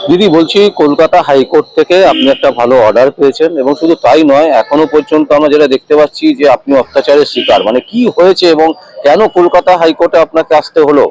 দিদি বলছি, কলকাতা হাইকোর্ট থেকে আপনি একটা ভালো অর্ডার পেয়েছেন এবং শুধু তাই নয়, এখনো পর্যন্ত আমরা যেটা দেখতে পাচ্ছি যে আপনি অত্যাচারের শিকার। মানে কি হয়েছে এবং কেন কলকাতা হাইকোর্টে আপনাকে আসতে হলো?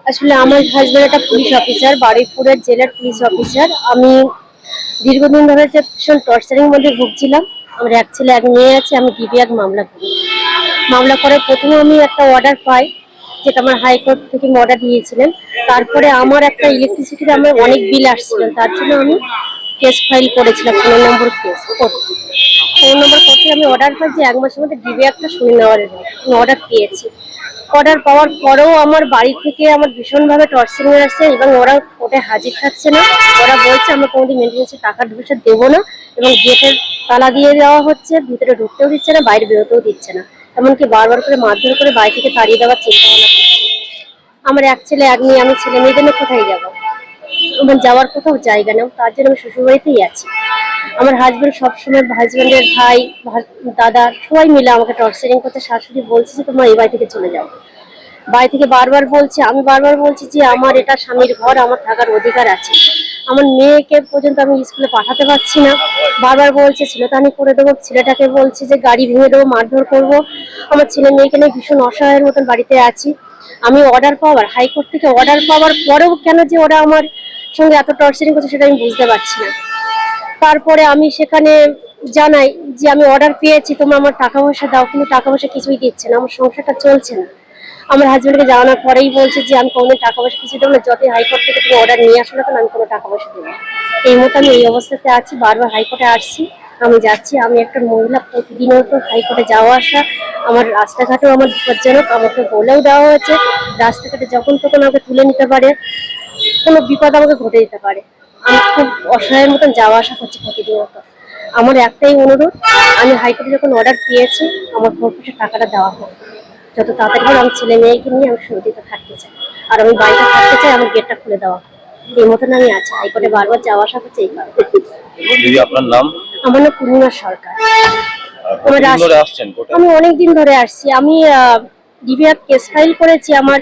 আসলে আমার হাজবেন্ড একটা পুলিশ অফিসার, বারুইপুরের জেলার পুলিশ অফিসার। আমি দীর্ঘদিন ধরে যে ভীষণ টর্চারিং মধ্যে ভুগছিলাম। আমার এক ছেলে এক মেয়ে আছে। আমি ডিবিআর মামলা করি। মামলা করে প্রথমে আমি একটা অর্ডার পাই, যেটা আমার হাইকোর্ট থেকে অর্ডার দিয়েছিলেন। তারপরে আমার একটা ইলেকট্রিসিটির আমার অনেক বিল আসছিলেন, তার জন্য আমি কেস ফাইল করেছিলাম, 15 নম্বর কেস কোর্ট। 15 নম্বর কোর্টে আমি অর্ডার পাই যে 1 মাসের মধ্যে ডিবিআরটা শুনে নেওয়ার অর্ডার পেয়েছি। অর্ডার পাওয়ার পরেও আমার বাড়ি থেকে আমার ভীষণভাবে টর্চারিং আসছে এবং ওরা কোর্টে হাজির থাকছে না। ওরা বলছে আমরা কোনোদিন মেনটেন্যান্সের টাকা পয়সা দেবো না, এবং গেটের তালা দিয়ে দেওয়া হচ্ছে, ভিতরে ঢুকতেও দিচ্ছে না, বাইরে বেরোতেও দিচ্ছে না। এমনকি বারবার করে মারধর করে বাড়ি থেকে তাড়িয়ে দেওয়ার চিন্তা ভাবনা করছে। আমার এক ছেলে এক মেয়ে, আমি ছেলে মেয়েদের নিয়ে কোথায় যাবো? আমার যাওয়ার কোথাও জায়গা নেই, তার জন্য আমি শ্বশুরবাড়িতেই আছি। আমার হাজবেন্ড সবসময়, হাজবেন্ডের ভাই, দাদা সবাই মিলে আমাকে টর্চারিং করতে। শাশুড়ি বলছে যে তোমার এই বাড়ি থেকে চলে যাও। বাড়ি থেকে বারবার বলছে, আমি বারবার বলছি যে আমার এটা স্বামীর ঘর, আমার থাকার অধিকার আছে। আমার মেয়েকে পর্যন্ত আমি স্কুলে পাঠাতে পারছি না। বারবার বলছে ছেলেটানি করে দেবো, ছেলেটাকে বলছে যে গাড়ি ভেঙে দেবো, মারধর করবো। আমার ছেলে মেয়েকে নিয়ে ভীষণ অসহায়ের মতন বাড়িতে আছি। আমি অর্ডার পাওয়ার, হাইকোর্ট থেকে অর্ডার পাওয়ার পরেও কেন যে ওরা আমার সঙ্গে এত টর্চারিং করছে সেটা আমি বুঝতে পারছি না। তারপরে আমি সেখানে জানাই যে আমি অর্ডার পেয়েছি, তোমরা আমার টাকা পয়সা দাও, কিন্তু টাকা পয়সা কিছুই দিচ্ছে না, আমার সংসারটা চলছে না। আমার হাজবেন্ডকে জানানোর পরেই বলছে যে আমি কোনোদিন টাকা পয়সা কিছু দেবো না, যতই হাইকোর্ট থেকে তুমি অর্ডার নিয়ে আসো না কেন, আমি কোনো টাকা পয়সা দেবো না। এই মতো আমি এই অবস্থাতে আছি, বারবার হাইকোর্টে আসছি, আমি যাচ্ছি। আমি একটা মহিলা, প্রতিদিনত হাইকোর্টে যাওয়া আসা। আমার রাস্তাঘাটেও আমার বিপজ্জনক, আমাকে বলেও দেওয়া হয়েছে রাস্তাঘাটে যখন তখন আমাকে তুলে নিতে পারে, কোনো বিপদ আমাকে ঘটে যেতে পারে। আমি খুব অসহায়ের মতন যাওয়া আসা করছি প্রতিদিনত। আমার একটাই অনুরোধ, আমি হাইকোর্টে যখন অর্ডার পেয়েছি আমার খরচের টাকাটা দেওয়া হোক যত তাড়াতাড়ি হোক। আমার ছেলে মেয়েকে নিয়ে আমি শান্তিতে থাকতে চাই, আর আমি বাড়িতে থাকতে চাই, আমার গেটটা খুলে দেওয়া হোক। এই মতন আমি আছি, হাইকোর্টে বারবার যাওয়া আসা করছি এই কারণে। দিদি আপনার নাম? আমার নাম পূর্ণিমা সরকার। আমার কতদিন ধরে আসছেন কোর্টে? আমি অনেকদিন ধরে আসছি। আমি ডিবিআর কেস ফাইল করেছি আমার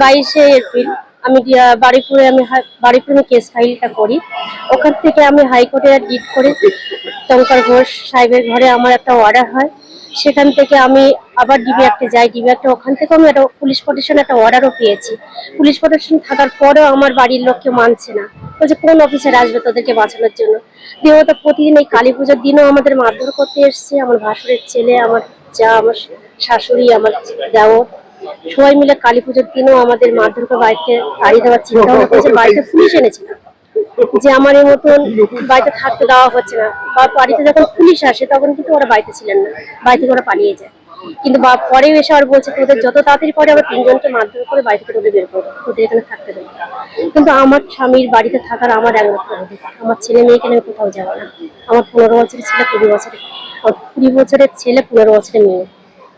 22শে এপ্রিল। আমি বারুইপুরে কেস ফাইলটা করি। ওখান থেকে আমি হাইকোর্টে রিট করে টঙ্কার ঘোষ সাহেবের ঘরে আমার একটা অর্ডার হয়। সেখান থেকে আমি আবার ডিবিআরতে যাই। ডিবিআরটা ওখান থেকে আমি একটা পুলিশ প্রোটেকশন একটা অর্ডারও পেয়েছি। পুলিশ প্রোটেকশন থাকার পরেও আমার বাড়ির লোক কেউ মানছে না, বলছে কোন অফিসার আসবে তোদেরকে বাঁচানোর জন্য। যেহেতু প্রতিদিন এই কালী পুজোর দিনও আমাদের মারধর করতে এসছে। আমার ভাসুরের ছেলে, আমার যা, আমার শাশুড়ি, আমার দেওর, সবাই মিলে কালী পুজোর দিনও আমাদের মারধর করে বাড়িতে তাড়িয়ে দেওয়ার চিন্তা ভাবনা করেছে। বাড়িতে পুলিশ এনেছিল যে আমার এই মতন বাড়িতে থাকতে দেওয়া হচ্ছে না, বা বাড়িতে যখন পুলিশ আসে তখন কিন্তু ওরা বাড়িতে ছিলেন না, বাড়ি থেকে ওরা পালিয়ে যায়। কিন্তু পরেও এসে আর বলছে তোদের যত তাড়াতাড়ি পরে আবার 3 জনকে মারধর করে বাড়ি থেকে তোদের বের করবো, তোদের এখানে থাকতে দেবো। কিন্তু আমার স্বামীর বাড়িতে থাকার আমার একমাত্র অধিকার। আমার ছেলে মেয়েকে আমি কোথাও যাবো না। আমার 15 বছরের ছেলে, 20 বছরের, 20 বছরের ছেলে, 15 বছরের মেয়ে।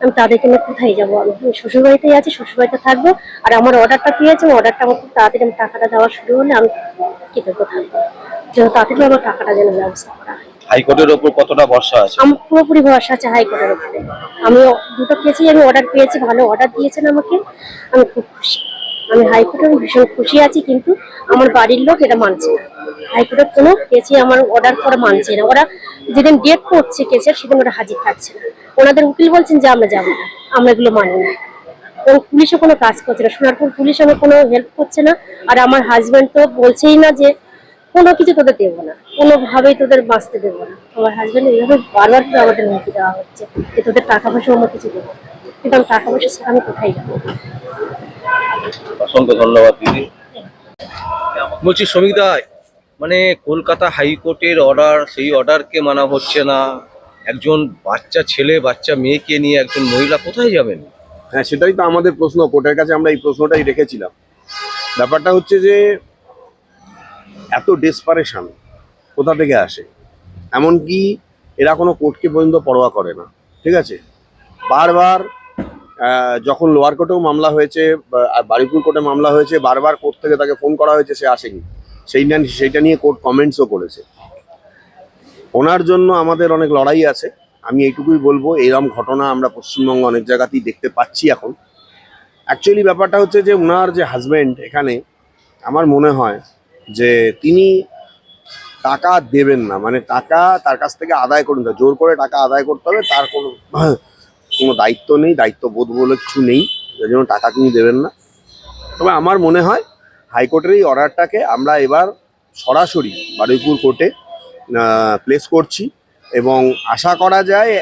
আমি তাদেরকে নিয়ে কোথায় যাবো? আমি শ্বশুর বাড়িতেই আছি, শ্বশুর বাড়িতে থাকবো। আর আমার অর্ডারটা পেয়েছে, অর্ডারটা আমার খুব তাড়াতাড়ি, আমি টাকাটা দেওয়া শুরু হলে আমি কৃতজ্ঞ থাকবো, যেন তাড়াতাড়ি আমার টাকাটা যেন ব্যবস্থা করা হয়। হাইকোর্টের ওপর কতটা ভরসা আছে? আমার পুরোপুরি ভরসা আছে হাইকোর্টের উপরে। আমি দুটো কেসেই আমি অর্ডার পেয়েছি, ভালো অর্ডার দিয়েছেন আমাকে, আমি খুব খুশি। আমি হাইকোর্টে ভীষণ খুশি আছি, কিন্তু আমার বাড়ির লোক এটা মানছে না। হাইকোর্টের কোনো কেসই আমার অর্ডার করা মানছে না। ওরা যেদিন ডেট করছে কেসের, সেদিন ওরা হাজির থাকছে না। ওনাদের উকিল বলছেন যে আমরা যাবো না, আমরা এগুলো মানি না। এবং পুলিশও কোনো কাজ করছে না, সোনারপুর পুলিশ আমার কোনো হেল্প করছে না। আর আমার হাজবেন্ড তো বলছেই না যে কোনো কিছু তোদের দেবো না, কোনোভাবেই তোদের বাঁচতে দেবো না। আমার হাজবেন্ড এইভাবে বারবার করে আমাদের হুমকি দেওয়া হচ্ছে যে তোদের টাকা পয়সা অন্য কিছু দেবো, কিন্তু আমি টাকা পয়সা ছাড়া আমি কোথায় যাবো? অসংখ্য ধন্যবাদ দিদি। বলছি শ্রমিক দা, মানে কলকাতা হাইকোর্টের অর্ডার, সেই অর্ডারকে মানা হচ্ছে না। একজন বাচ্চা ছেলে, বাচ্চা মেয়েকে নিয়ে একজন মহিলা কোথায় যাবেন? হ্যাঁ, সেটাই তো আমাদের প্রশ্ন। কোর্টের কাছে আমরা এই প্রশ্নটাই রেখেছিলাম। ব্যাপারটা হচ্ছে যে এত ডেসপারেশন কোথা থেকে আসে? এমনকি এরা কোনো কোর্টকে পর্যন্ত পরোয়া করে না, ঠিক আছে? বারবার যখন লোয়ার কোর্টেও মামলা হয়েছে, বারুইপুর কোর্টে মামলা হয়েছে, বারবার কোর্ট থেকে তাকে ফোন করা হয়েছে, সে আসেনি। সেইটা নিয়ে কোর্ট কমেন্টসও করেছে। ওনার জন্য আমাদের অনেক লড়াই আছে। আমি এইটুকুই বলবো, এরকম ঘটনা আমরা পশ্চিমবঙ্গে অনেক জায়গাতেই দেখতে পাচ্ছি এখন। অ্যাকচুয়ালি ব্যাপারটা হচ্ছে যে ওনার যে হাজব্যান্ড এখানে, আমার মনে হয় যে তিনি টাকা দেবেন না, মানে টাকা তার কাছ থেকে আদায় করুন, জোর করে টাকা আদায় করতে হবে, তার কোনো কোনো দায়িত্ব নেই, দায়িত্ববোধ বলে কিছু নেই, যার জন্য টাকা তিনি দেবেন না। তবে আমার মনে হয় হাইকোর্টের এই অর্ডারটাকে আমরা এবার সরাসরি বারুইপুর কোর্টে প্লেস করছি এবং আশা করা যায়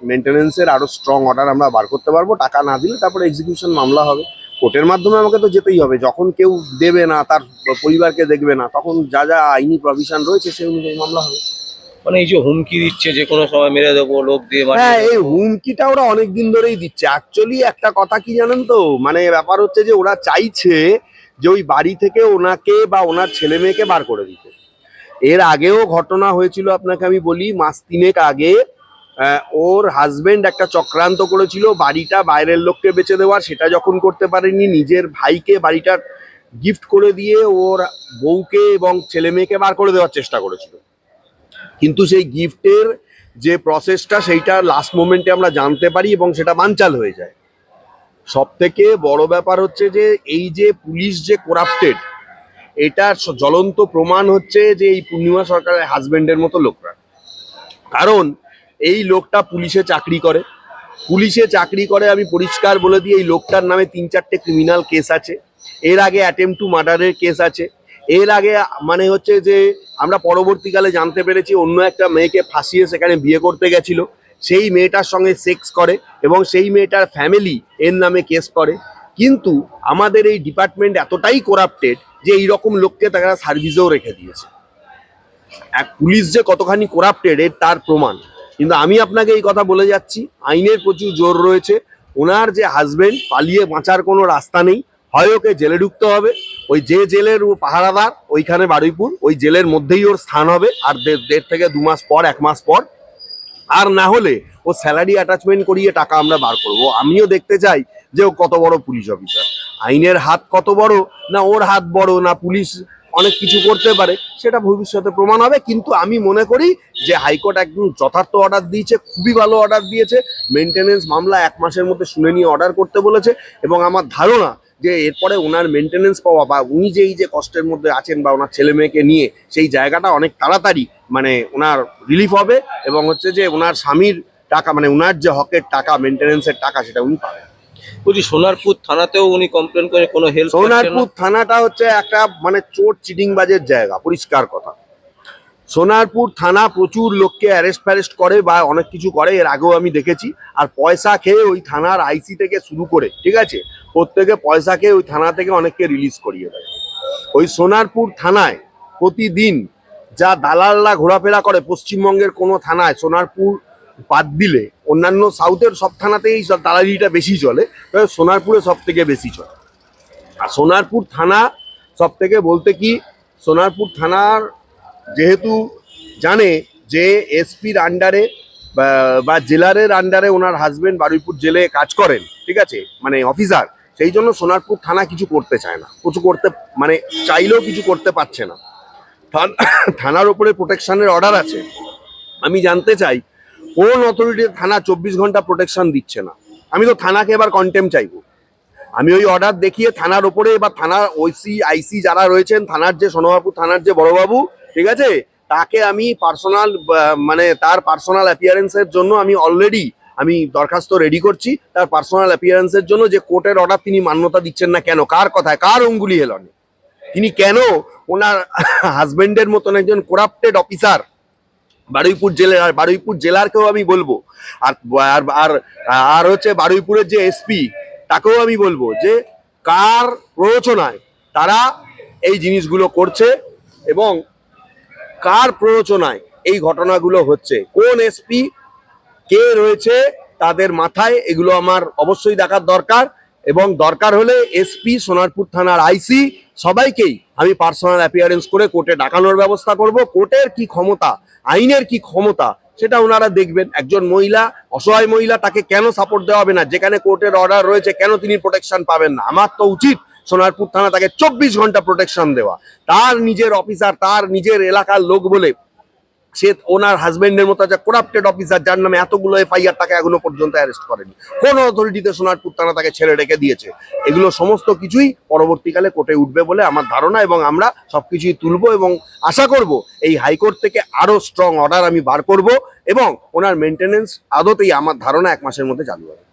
মেনটেনেন্সের আরও স্ট্রং অর্ডার আমরা বার করতে পারবো। টাকা না দিলে তারপরে এক্সিকিউশন মামলা হবে, কোর্টের মাধ্যমে আমাকে তো যেতেই হবে। যখন কেউ দেবে না, তার পরিবারকে দেখবে না, তখন যা যা আইনি প্রভিশন রয়েছে সেই অনুযায়ী মামলা হবে। মানে এই যে হুমকি দিচ্ছে যে কোনো সময় মেরে দেবো, লোক দিয়ে মারিয়ে হ্যাঁ, এই দেবো। হুমকিটা ওরা অনেক দিন ধরেই দিচ্ছে। অ্যাকচুয়ালি একটা কথা কি জানেন তো, মানে ব্যাপার হচ্ছে যে ওরা চাইছে যে ওই বাড়ি থেকে ওনাকে বা ওনার ছেলে মেয়েকে বার করে দিতে। এর আগেও ঘটনা হয়েছিল, আপনাকে আমি বলি, মাস 3 আগে ওর হাজবেন্ড একটা চক্রান্ত করেছিল বাড়িটা বাইরের লোককে বেচে দেওয়ার। সেটা যখন করতে পারেনি, নিজের ভাইকে বাড়িটা গিফট করে দিয়ে ওর বউকে এবং ছেলে মেয়েকে বার করে দেওয়ার চেষ্টা করেছিল। কিন্তু সেই গিফটের যে প্রসেসটা সেইটা লাস্ট মোমেন্টে আমরা জানতে পারি এবং সেটা বানচাল হয়ে যায়। সব থেকে বড় ব্যাপার হচ্ছে যে এই যে পুলিশ যে করাপ্টেড, এটার জ্বলন্ত প্রমাণ হচ্ছে যে এই পূর্ণিমা সরকারের হাজবেন্ডের মতো লোকরা। কারণ এই লোকটা পুলিশে চাকরি করে, আমি পরিষ্কার বলে দিই, এই লোকটার নামে 3-4টে ক্রিমিনাল কেস আছে। এর আগে অ্যাটেম্প টু মার্ডারের কেস আছে। এর আগে মানে হচ্ছে যে আমরা পরবর্তীকালে জানতে পেরেছি অন্য একটা মেয়েকে ফাঁসিয়ে সেখানে বিয়ে করতে গেছিল, সেই মেয়েটার সঙ্গে সেক্স করে এবং সেই মেয়েটার ফ্যামিলি এর নামে কেস করে। কিন্তু আমাদের এই ডিপার্টমেন্ট এতটাই করাপ্টেড যে এইরকম লোককে তারা সার্ভিসেও রেখে দিয়েছে। এক পুলিশ যে কতখানি করাপ্টেড এর তার প্রমাণ। কিন্তু আমি আপনাকে এই কথা বলে যাচ্ছি, আইনের প্রচুর জোর রয়েছে। ওনার যে হাজবেন্ড, পালিয়ে বাঁচার কোনো রাস্তা নেই, হয় ওকে জেলে ঢুকতে হবে। ওই যে জেলের ও পাহারাদার ওইখানে বারুইপুর, ওই জেলের মধ্যেই ওর স্থান হবে, আর 1.5 থেকে 2 মাস পর, 1 মাস পর। আর না হলে ও স্যালারি অ্যাটাচমেন্ট করিয়ে টাকা আমরা বার করবো। আমিও দেখতে চাই যে ও কত বড় পুলিশ অফিসার, আইনের হাত কত বড়, না ওর হাত বড়, না পুলিশ অনেক কিছু করতে পারে, সেটা ভবিষ্যতে প্রমাণ হবে। কিন্তু আমি মনে করি যে হাইকোর্ট একদম যথার্থ অর্ডার দিয়েছে, খুবই ভালো অর্ডার দিয়েছে। মেনটেনেন্স মামলা 1 মাসের মধ্যে শুনে নিয়ে অর্ডার করতে বলেছে এবং আমার ধারণা যে এরপরে ওনার মেনটেনেন্স পাওয়া বা উনি যে কষ্টের মধ্যে আছেন বা ওনার ছেলে মেয়েকে নিয়ে সেই জায়গাটা অনেক তাড়াতাড়ি মানে ওনার রিলিফ হবে এবং হচ্ছে যে ওনার স্বামীর টাকা, মানে ওনার যে হকের টাকা, মেনটেনেন্সের টাকা, সেটা উনি পাবেন। বলছি সোনারপুর থানাতেও উনি কমপ্লেন করে কোনো হেল্প করছেন না। সোনারপুর থানাটা হচ্ছে একটা মানে চোর চিটিংবাজের জায়গা, পরিষ্কার কথা। সোনারপুর থানা প্রচুর লোককে অ্যারেস্ট করে বা অনেক কিছু করে, এর আগেও আমি দেখেছি। আর পয়সা খেয়ে ওই থানার আইসি থেকে শুরু করে, ঠিক আছে, প্রত্যেকে পয়সা খেয়ে ওই থানা থেকে অনেককে রিলিজ করিয়ে দেয়। ওই সোনারপুর থানায় প্রতিদিন যা দালালরা ঘোরাফেরা করে, পশ্চিমবঙ্গের কোনো থানায় সোনারপুর বাদ দিলে অন্যান্য সাউথের সব থানাতেই সব দালালিটা বেশি চলে, তবে সোনারপুরে সব থেকে বেশি চলে। আর সোনারপুর থানা সব থেকে বলতে কি, সোনারপুর থানার যেহেতু জানে যে এসপির আন্ডারে বা জেলারের আন্ডারে ওনার হাজবেন্ড বারুইপুর জেলে কাজ করেন, ঠিক আছে, মানে অফিসার, সেই জন্য সোনারপুর থানা কিছু করতে চায় না, কিছু করতে মানে চাইলেও কিছু করতে পারছে না। থানার উপরে প্রোটেকশনের অর্ডার আছে। আমি জানতে চাই কোন অথরিটি থানা 24 ঘন্টা প্রোটেকশন দিচ্ছে না। আমি তো থানাকে এবার কন্টেম চাইবো। আমি ওই অর্ডার দেখিয়ে থানার ওপরে বা থানার ওসি আইসি যারা রয়েছেন, থানার যে সোনারপুর থানার যে বড়বাবু, ঠিক আছে, তাকে আমি পার্সোনাল মানে তার পার্সোনাল অ্যাপিয়ারেন্সের জন্য আমি অলরেডি দরখাস্ত রেডি করছি, তার পার্সোনাল অ্যাপিয়ারেন্সের জন্য, যে কোর্টের অর্ডার তিনি মান্যতা দিচ্ছেন না কেন, কার কথায়, কার অঙ্গুলি হেলনে, তিনি কেন ওনার হাজবেন্ডের মতন একজন করাপ্টেড অফিসার বারুইপুর জেলার, আর বারুইপুর জেলারকেও আমি বলবো, আর আর আর হচ্ছে বারুইপুরের যে এসপি, তাকেও আমি বলবো যে কার প্ররোচনায় তারা এই জিনিসগুলো করছে এবং কার প্ররোচনায় এই ঘটনাগুলো হচ্ছে, কোন এসপি কে রয়েছে তাদের মাথায়, এগুলো আমার অবশ্যই দেখার দরকার। এবং দরকার হলে এসপি, সোনারপুর থানার আইসি, সবাইকেই আমি পার্সোনাল অ্যাপিয়ারেন্স করে কোর্টে ডাকানোর ব্যবস্থা করব। কোর্টের কি ক্ষমতা, আইনের কি ক্ষমতা, সেটা ওনারা দেখবেন। একজন মহিলা, অসহায় মহিলা, তাকে কেন সাপোর্ট দেওয়া হবে না? যেখানে কোর্টের অর্ডার রয়েছে, কেন তিনি প্রোটেকশন পাবেন না? আমার তো উচিত সোনারপুর থানা তাকে 24 ঘন্টা প্রোটেকশন দেওয়া। তার নিজের অফিসার, তার নিজের এলাকার লোক বলে সে ওনার হাজবেন্ডের মতো একটা করাপ্টেড অফিসার যার নামে এতগুলো এফআইআর, তাকে এখনো পর্যন্ত অ্যারেস্ট করেনি। কোন অথরিটিতে সোনারপুর থানা তাকে ছেড়ে রেখে দিয়েছে। এগুলো সমস্ত কিছুই পরবর্তীকালে কোর্টে উঠবে বলে আমার ধারণা, এবং আমরা সবকিছুই তুলবো এবং আশা করব এই হাইকোর্ট থেকে আরো স্ট্রং অর্ডার আমি বার করব, এবং ওনার মেনটেনেন্স আদতেই আমার ধারণা 1 মাসের মধ্যে চালু হবে।